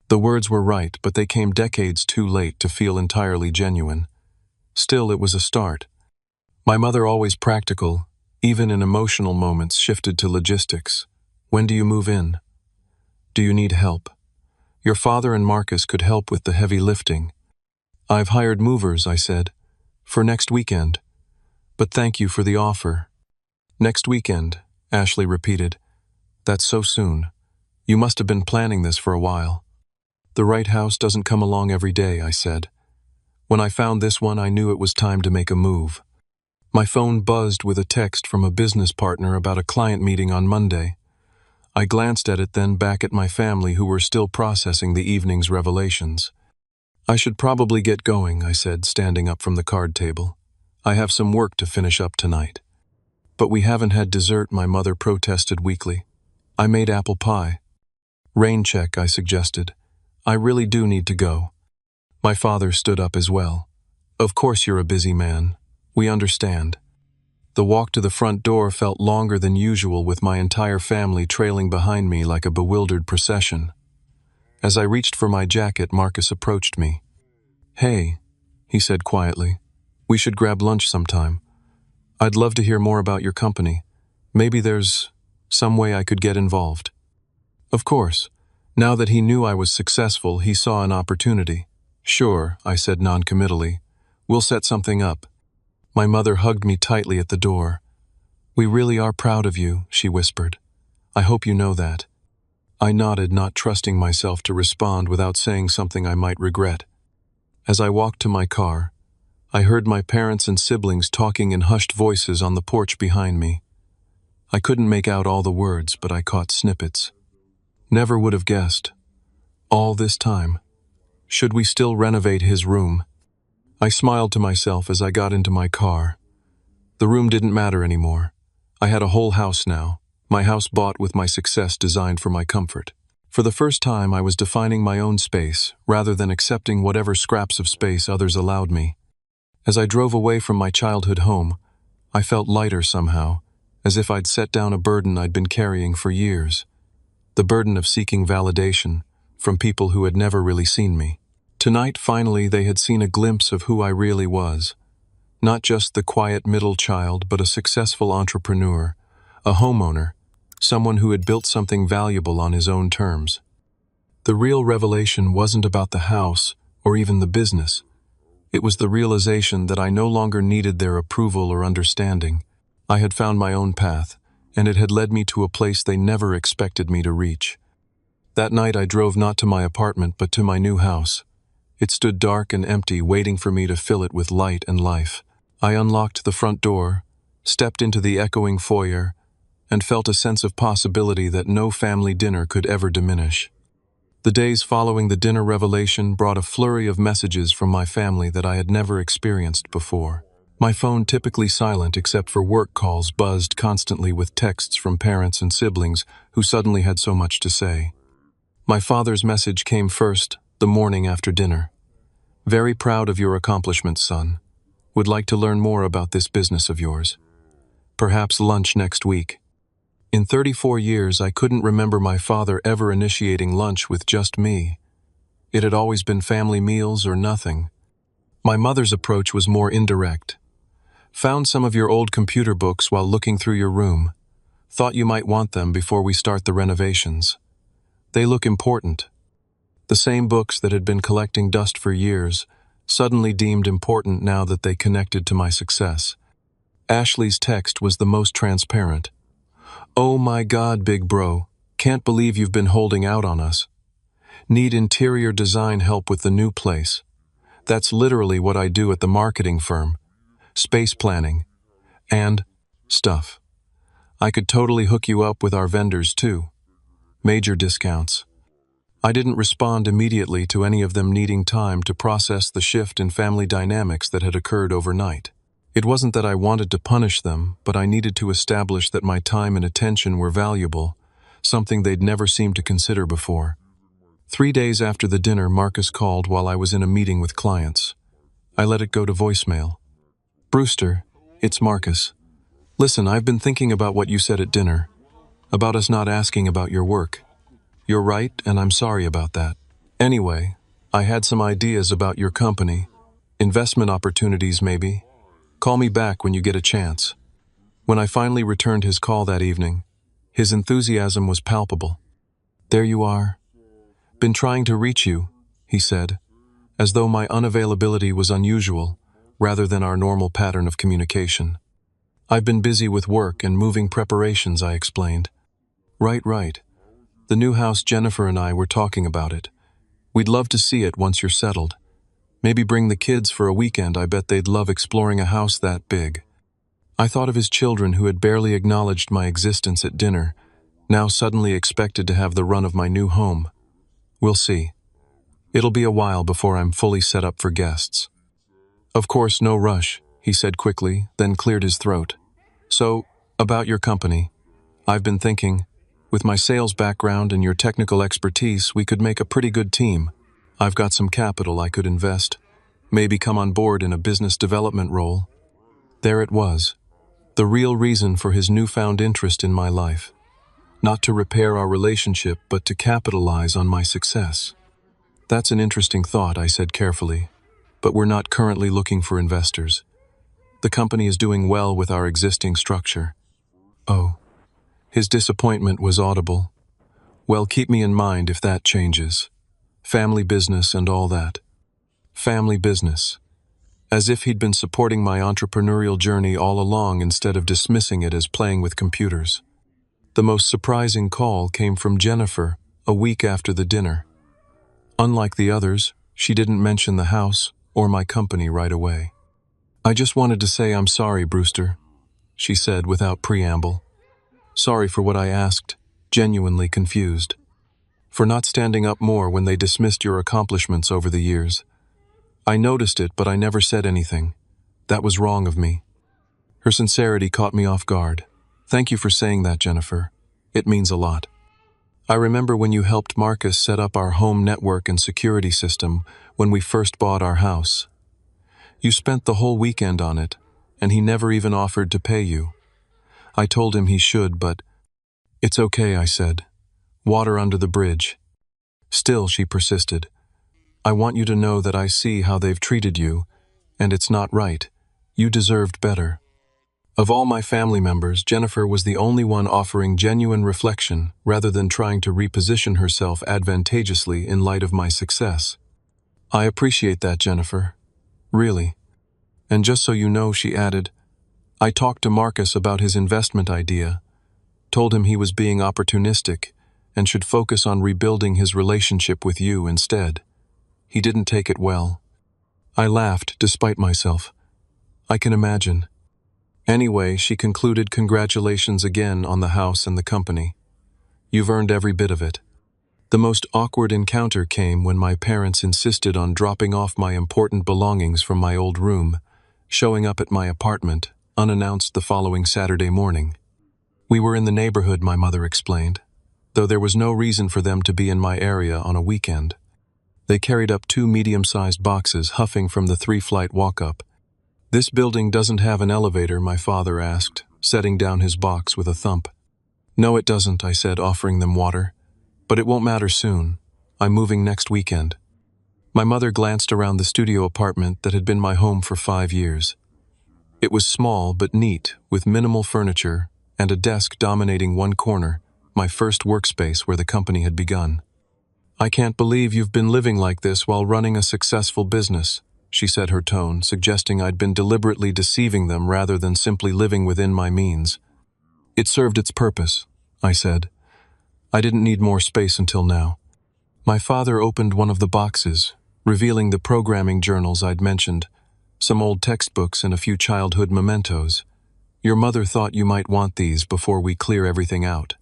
The words were right, but they came decades too late to feel entirely genuine. Still, it was a start. My mother, always practical, even in emotional moments, shifted to logistics. "When do you move in? Do you need help? Your father and Marcus could help with the heavy lifting." "I've hired movers," I said, "for next weekend. But thank you for the offer." "Next weekend," Ashley repeated. "That's so soon. You must have been planning this for a while." "The right house doesn't come along every day," I said. "When I found this one, I knew it was time to make a move." My phone buzzed with a text from a business partner about a client meeting on Monday. I glanced at it, then back at my family who were still processing the evening's revelations. I should probably get going, I said, standing up from the card table. I have some work to finish up tonight. But we haven't had dessert, my mother protested weakly. I made apple pie. Rain check, I suggested. I really do need to go. My father stood up as well. Of course you're a busy man. We understand. The walk to the front door felt longer than usual, with my entire family trailing behind me like a bewildered procession. As I reached for my jacket, Marcus approached me. Hey, he said quietly. We should grab lunch sometime. I'd love to hear more about your company. Maybe there's some way I could get involved. Of course. Now that he knew I was successful, he saw an opportunity. Sure, I said non-committally. We'll set something up. My mother hugged me tightly at the door. We really are proud of you, she whispered. I hope you know that. I nodded, not trusting myself to respond without saying something I might regret. As I walked to my car, I heard my parents and siblings talking in hushed voices on the porch behind me. I couldn't make out all the words, but I caught snippets. Never would have guessed. All this time. Should we still renovate his room? I smiled to myself as I got into my car. The room didn't matter anymore. I had a whole house now, my house bought with my success designed for my comfort. For the first time, I was defining my own space, rather than accepting whatever scraps of space others allowed me. As I drove away from my childhood home, I felt lighter somehow, as if I'd set down a burden I'd been carrying for years. The burden of seeking validation from people who had never really seen me. Tonight, finally, they had seen a glimpse of who I really was. Not just the quiet middle child, but a successful entrepreneur, a homeowner, someone who had built something valuable on his own terms. The real revelation wasn't about the house or even the business. It was the realization that I no longer needed their approval or understanding. I had found my own path, and it had led me to a place they never expected me to reach. That night I drove not to my apartment but to my new house. It stood dark and empty, waiting for me to fill it with light and life. I unlocked the front door, stepped into the echoing foyer, and felt a sense of possibility that no family dinner could ever diminish. The days following the dinner revelation brought a flurry of messages from my family that I had never experienced before. My phone, typically silent except for work calls, buzzed constantly with texts from parents and siblings who suddenly had so much to say. My father's message came first, the morning after dinner. Very proud of your accomplishments, son. Would like to learn more about this business of yours. Perhaps lunch next week. In 34 years, I couldn't remember my father ever initiating lunch with just me. It had always been family meals or nothing. My mother's approach was more indirect. Found some of your old computer books while looking through your room. Thought you might want them before we start the renovations. They look important. The same books that had been collecting dust for years, suddenly deemed important now that they connected to my success. Ashley's text was the most transparent. Oh my God, big bro, can't believe you've been holding out on us. Need interior design help with the new place. That's literally what I do at the marketing firm. Space planning. And stuff. I could totally hook you up with our vendors too. Major discounts. I didn't respond immediately to any of them, needing time to process the shift in family dynamics that had occurred overnight. It wasn't that I wanted to punish them, but I needed to establish that my time and attention were valuable, something they'd never seemed to consider before. 3 days after the dinner, Marcus called while I was in a meeting with clients. I let it go to voicemail. Brewster, it's Marcus. Listen, I've been thinking about what you said at dinner, about us not asking about your work. You're right, and I'm sorry about that. Anyway, I had some ideas about your company. Investment opportunities, maybe. Call me back when you get a chance. When I finally returned his call that evening, his enthusiasm was palpable. There you are. Been trying to reach you, he said, as though my unavailability was unusual, rather than our normal pattern of communication. I've been busy with work and moving preparations, I explained. Right. The new house, Jennifer and I were talking about it. We'd love to see it once you're settled. Maybe bring the kids for a weekend. I bet they'd love exploring a house that big. I thought of his children who had barely acknowledged my existence at dinner, now suddenly expected to have the run of my new home. We'll see. It'll be a while before I'm fully set up for guests. Of course, no rush, he said quickly, then cleared his throat. So, about your company. I've been thinking, with my sales background and your technical expertise, we could make a pretty good team. I've got some capital I could invest, maybe come on board in a business development role. There it was, the real reason for his newfound interest in my life. Not to repair our relationship, but to capitalize on my success. That's an interesting thought, I said carefully, but we're not currently looking for investors. The company is doing well with our existing structure. Oh, his disappointment was audible. Well, keep me in mind if that changes. Family business and all that. Family business. As if he'd been supporting my entrepreneurial journey all along instead of dismissing it as playing with computers. The most surprising call came from Jennifer a week after the dinner. Unlike the others, she didn't mention the house or my company right away. I just wanted to say I'm sorry, Brewster, she said without preamble. Sorry for what I asked, genuinely confused. For not standing up more when they dismissed your accomplishments over the years. I noticed it, but I never said anything. That was wrong of me. Her sincerity caught me off guard. Thank you for saying that, Jennifer. It means a lot. I remember when you helped Marcus set up our home network and security system when we first bought our house. You spent the whole weekend on it, and he never even offered to pay you. I told him he should, but it's okay, I said. Water under the bridge. Still, she persisted. I want you to know that I see how they've treated you, and it's not right. You deserved better. Of all my family members, Jennifer was the only one offering genuine reflection rather than trying to reposition herself advantageously in light of my success. I appreciate that, Jennifer. Really. And just so you know, she added, I talked to Marcus about his investment idea, told him he was being opportunistic and should focus on rebuilding his relationship with you instead. He didn't take it well. I laughed despite myself. I can imagine. Anyway, she concluded, congratulations again on the house and the company. You've earned every bit of it. The most awkward encounter came when my parents insisted on dropping off my important belongings from my old room, showing up at my apartment, unannounced the following Saturday morning. We were in the neighborhood, my mother explained, though there was no reason for them to be in my area on a weekend. They carried up 2 medium-sized boxes, huffing from the 3-flight walk-up. This building doesn't have an elevator, my father asked, setting down his box with a thump. No, it doesn't, I said, offering them water. But it won't matter soon. I'm moving next weekend. My mother glanced around the studio apartment that had been my home for 5 years. It was small but neat, with minimal furniture and a desk dominating one corner, my first workspace where the company had begun. I can't believe you've been living like this while running a successful business, she said, her tone suggesting I'd been deliberately deceiving them rather than simply living within my means. It served its purpose, I said. I didn't need more space until now. My father opened one of the boxes, revealing the programming journals I'd mentioned, some old textbooks and a few childhood mementos. Your mother thought you might want these before we clear everything out.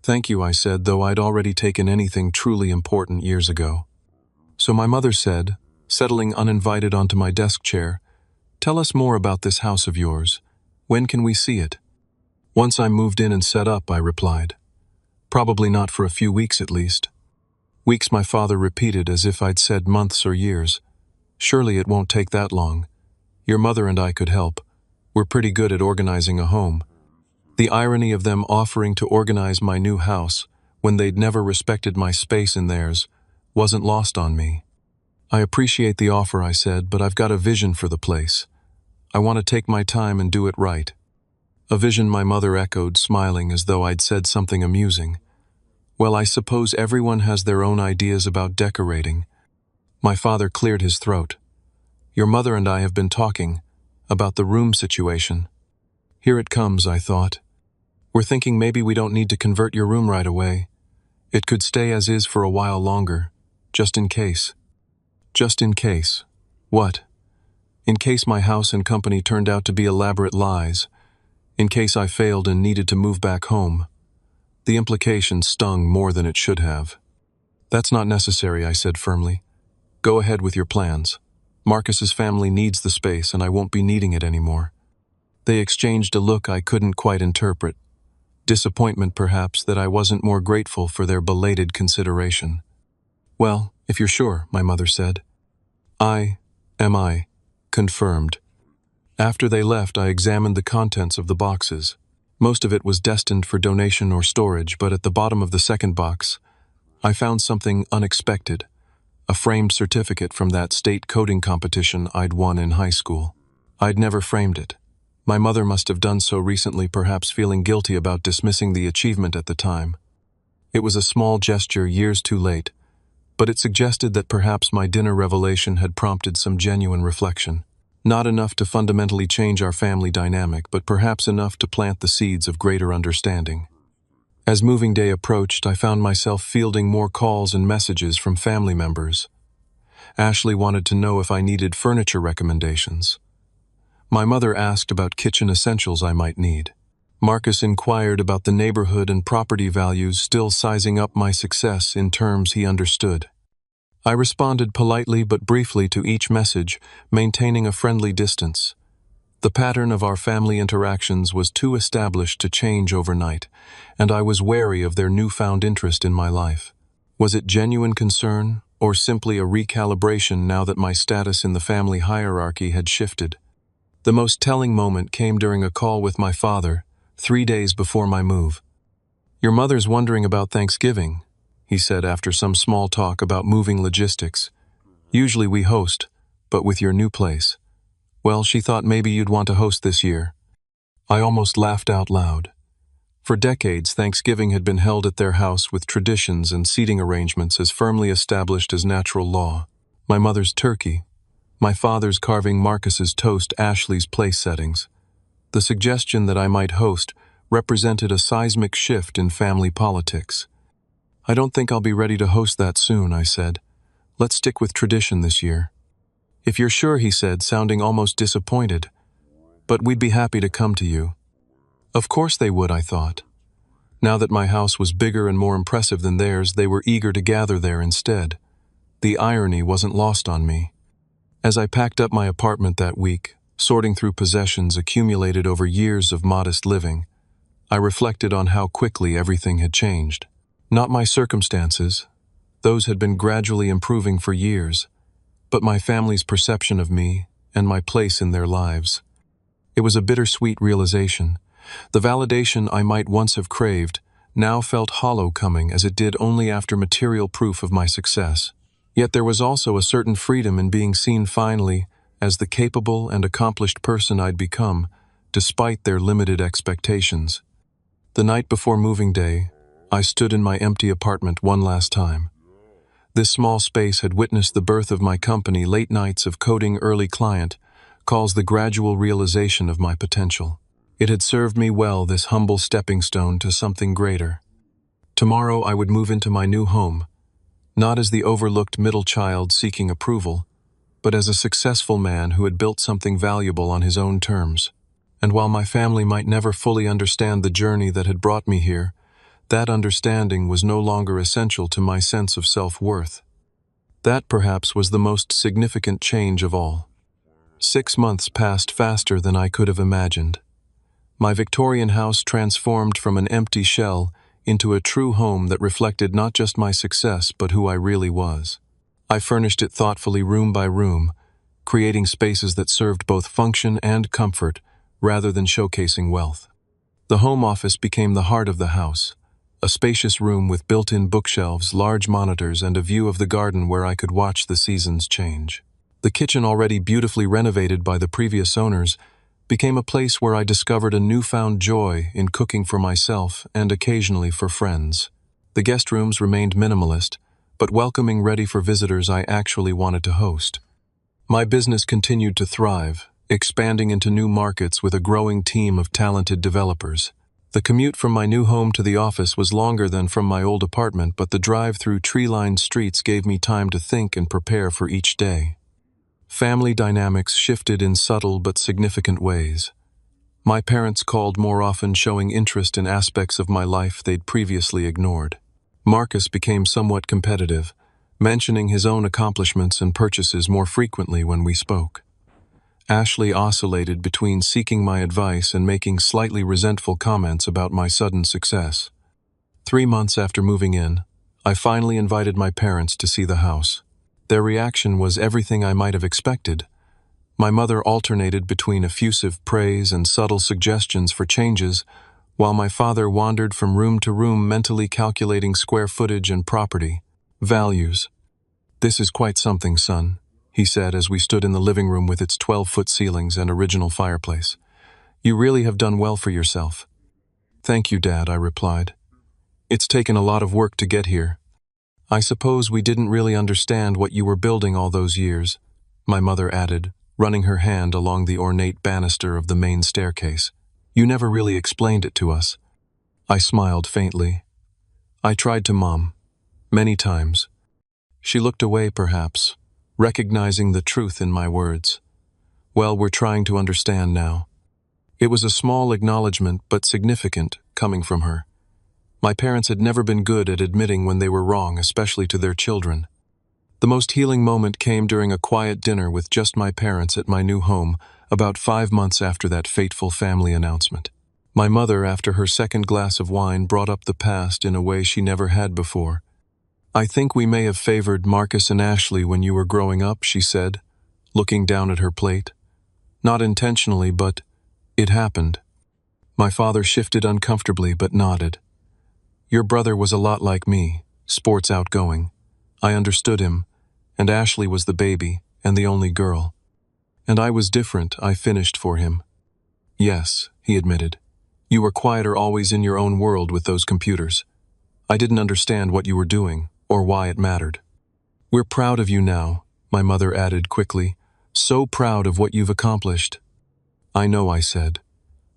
Thank you, I said, though I'd already taken anything truly important years ago. So my mother said, settling uninvited onto my desk chair, tell us more about this house of yours. When can we see it? Once I'm moved in and set up, I replied. Probably not for a few weeks at least. Weeks, my father repeated as if I'd said months or years. Surely it won't take that long. Your mother and I could help. We're pretty good at organizing a home. The irony of them offering to organize my new house when they'd never respected my space in theirs wasn't lost on me. I appreciate the offer, I said, but I've got a vision for the place. I want to take my time and do it right. A vision, my mother echoed, smiling as though I'd said something amusing. Well, I suppose everyone has their own ideas about decorating. My father cleared his throat. Your mother and I have been talking about the room situation. Here it comes, I thought. We're thinking maybe we don't need to convert your room right away. It could stay as is for a while longer, just in case. Just in case. What? In case my house and company turned out to be elaborate lies, in case I failed and needed to move back home. The implication stung more than it should have. "That's not necessary," I said firmly. "Go ahead with your plans. Marcus's family needs the space and I won't be needing it anymore." They exchanged a look I couldn't quite interpret. Disappointment, perhaps, that I wasn't more grateful for their belated consideration. "Well, if you're sure," my mother said. I confirmed. After they left, I examined the contents of the boxes. Most of it was destined for donation or storage, but at the bottom of the second box, I found something unexpected, a framed certificate from that state coding competition I'd won in high school. I'd never framed it. My mother must have done so recently, perhaps feeling guilty about dismissing the achievement at the time. It was a small gesture years too late, but it suggested that perhaps my dinner revelation had prompted some genuine reflection. Not enough to fundamentally change our family dynamic, but perhaps enough to plant the seeds of greater understanding. As moving day approached, I found myself fielding more calls and messages from family members. Ashley wanted to know if I needed furniture recommendations. My mother asked about kitchen essentials I might need. Marcus inquired about the neighborhood and property values, still sizing up my success in terms he understood. I responded politely but briefly to each message, maintaining a friendly distance. The pattern of our family interactions was too established to change overnight, and I was wary of their newfound interest in my life. Was it genuine concern, or simply a recalibration now that my status in the family hierarchy had shifted? The most telling moment came during a call with my father, 3 days before my move. "Your mother's wondering about Thanksgiving," he said after some small talk about moving logistics. "Usually we host, but with your new place. Well, she thought maybe you'd want to host this year." I almost laughed out loud. For decades, Thanksgiving had been held at their house with traditions and seating arrangements as firmly established as natural law. My mother's turkey, my father's carving Marcus's toast, Ashley's place settings. The suggestion that I might host represented a seismic shift in family politics. "I don't think I'll be ready to host that soon," I said. "Let's stick with tradition this year." "If you're sure," he said, sounding almost disappointed. "But we'd be happy to come to you." Of course they would, I thought. Now that my house was bigger and more impressive than theirs, they were eager to gather there instead. The irony wasn't lost on me. As I packed up my apartment that week, sorting through possessions accumulated over years of modest living, I reflected on how quickly everything had changed. Not my circumstances, those had been gradually improving for years, but my family's perception of me and my place in their lives. It was a bittersweet realization. The validation I might once have craved now felt hollow, coming as it did only after material proof of my success. Yet there was also a certain freedom in being seen finally as the capable and accomplished person I'd become, despite their limited expectations. The night before moving day, I stood in my empty apartment one last time. This small space had witnessed the birth of my company, late nights of coding, early client calls, the gradual realization of my potential. It had served me well, this humble stepping stone to something greater. Tomorrow I would move into my new home, not as the overlooked middle child seeking approval, but as a successful man who had built something valuable on his own terms. And while my family might never fully understand the journey that had brought me here, that understanding was no longer essential to my sense of self-worth. That perhaps was the most significant change of all. 6 months passed faster than I could have imagined. My Victorian house transformed from an empty shell into a true home that reflected not just my success, but who I really was. I furnished it thoughtfully, room by room, creating spaces that served both function and comfort rather than showcasing wealth. The home office became the heart of the house, a spacious room with built-in bookshelves, large monitors, and a view of the garden where I could watch the seasons change. The kitchen, already beautifully renovated by the previous owners, became a place where I discovered a newfound joy in cooking for myself and occasionally for friends. The guest rooms remained minimalist, but welcoming, ready for visitors I actually wanted to host. My business continued to thrive, expanding into new markets with a growing team of talented developers. The commute from my new home to the office was longer than from my old apartment, but the drive through tree-lined streets gave me time to think and prepare for each day. Family dynamics shifted in subtle but significant ways. My parents called more often, showing interest in aspects of my life they'd previously ignored. Marcus became somewhat competitive, mentioning his own accomplishments and purchases more frequently when we spoke. Ashley oscillated between seeking my advice and making slightly resentful comments about my sudden success. 3 months after moving in, I finally invited my parents to see the house. Their reaction was everything I might have expected. My mother alternated between effusive praise and subtle suggestions for changes, while my father wandered from room to room mentally calculating square footage and property values. "This is quite something, son," he said as we stood in the living room with its 12-foot ceilings and original fireplace. "You really have done well for yourself." "Thank you, Dad," I replied. "It's taken a lot of work to get here." "I suppose we didn't really understand what you were building all those years," my mother added, running her hand along the ornate banister of the main staircase. "You never really explained it to us." I smiled faintly. "I tried to, Mom. Many times." She looked away, perhaps, recognizing the truth in my words. "Well, we're trying to understand now." It was a small acknowledgement, but significant, coming from her. My parents had never been good at admitting when they were wrong, especially to their children. The most healing moment came during a quiet dinner with just my parents at my new home, about 5 months after that fateful family announcement. My mother, after her second glass of wine, brought up the past in a way she never had before. "I think we may have favored Marcus and Ashley when you were growing up," she said, looking down at her plate. "Not intentionally, but it happened." My father shifted uncomfortably but nodded. "Your brother was a lot like me, sports outgoing. I understood him, and Ashley was the baby and the only girl. And I was different, I finished for him." "Yes," he admitted. "You were quieter, always in your own world with those computers. I didn't understand what you were doing, or why it mattered." "We're proud of you now," my mother added quickly. "So proud of what you've accomplished." "I know," I said.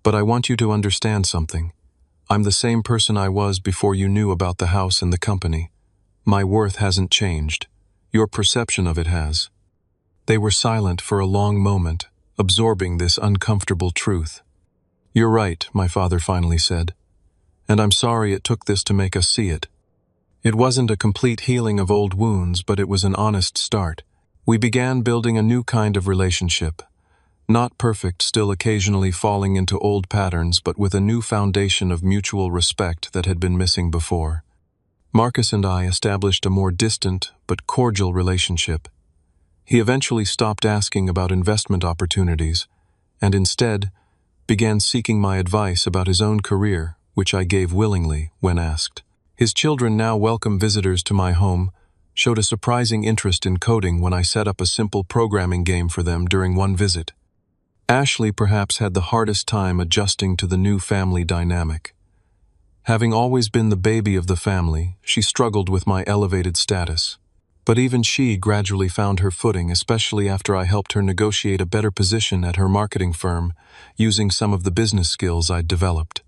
"But I want you to understand something. I'm the same person I was before you knew about the house and the company. My worth hasn't changed. Your perception of it has." They were silent for a long moment, absorbing this uncomfortable truth. "You're right," my father finally said. "And I'm sorry it took this to make us see it. It wasn't a complete healing of old wounds, but it was an honest start. We began building a new kind of relationship. Not perfect, still occasionally falling into old patterns, but with a new foundation of mutual respect that had been missing before. Marcus and I established a more distant but cordial relationship. He eventually stopped asking about investment opportunities, and instead began seeking my advice about his own career, which I gave willingly when asked. His children now welcome visitors to my home, showed a surprising interest in coding when I set up a simple programming game for them during one visit. Ashley perhaps had the hardest time adjusting to the new family dynamic. Having always been the baby of the family, she struggled with my elevated status. But even she gradually found her footing, especially after I helped her negotiate a better position at her marketing firm, using some of the business skills I'd developed.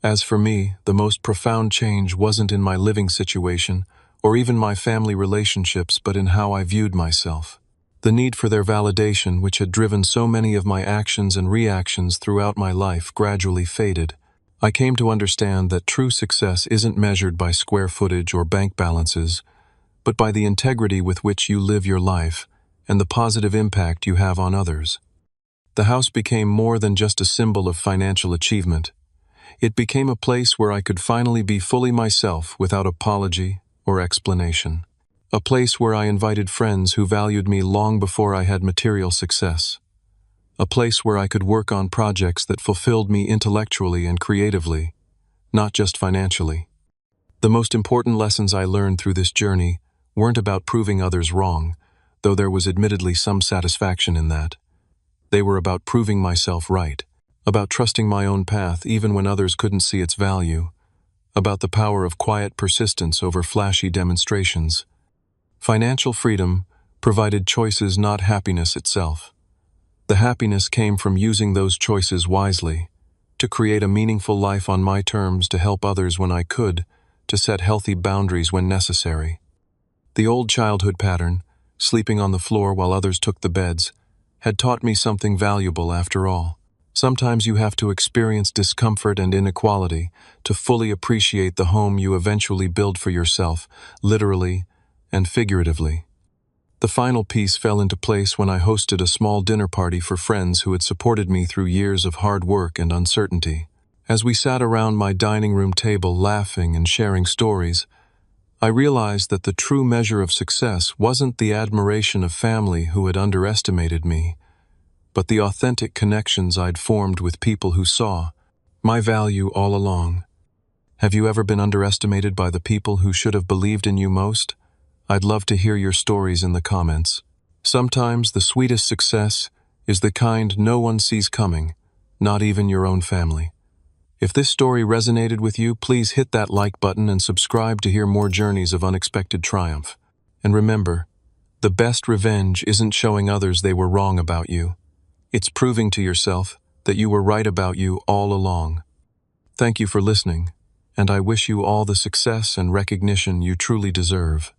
As for me, the most profound change wasn't in my living situation, or even my family relationships, but in how I viewed myself. The need for their validation, which had driven so many of my actions and reactions throughout my life, gradually faded. I came to understand that true success isn't measured by square footage or bank balances, but by the integrity with which you live your life and the positive impact you have on others. The house became more than just a symbol of financial achievement. It became a place where I could finally be fully myself without apology or explanation. A place where I invited friends who valued me long before I had material success. A place where I could work on projects that fulfilled me intellectually and creatively, not just financially. The most important lessons I learned through this journey weren't about proving others wrong, though there was admittedly some satisfaction in that. They were about proving myself right, about trusting my own path even when others couldn't see its value, about the power of quiet persistence over flashy demonstrations. Financial freedom provided choices, not happiness itself. The happiness came from using those choices wisely, to create a meaningful life on my terms, to help others when I could, to set healthy boundaries when necessary. The old childhood pattern, sleeping on the floor while others took the beds, had taught me something valuable after all. Sometimes you have to experience discomfort and inequality to fully appreciate the home you eventually build for yourself, literally and figuratively. The final piece fell into place when I hosted a small dinner party for friends who had supported me through years of hard work and uncertainty. As we sat around my dining room table laughing and sharing stories, I realized that the true measure of success wasn't the admiration of family who had underestimated me, but the authentic connections I'd formed with people who saw my value all along. Have you ever been underestimated by the people who should have believed in you most? I'd love to hear your stories in the comments. Sometimes the sweetest success is the kind no one sees coming, not even your own family. If this story resonated with you, please hit that like button and subscribe to hear more journeys of unexpected triumph. And remember, the best revenge isn't showing others they were wrong about you. It's proving to yourself that you were right about you all along. Thank you for listening, and I wish you all the success and recognition you truly deserve.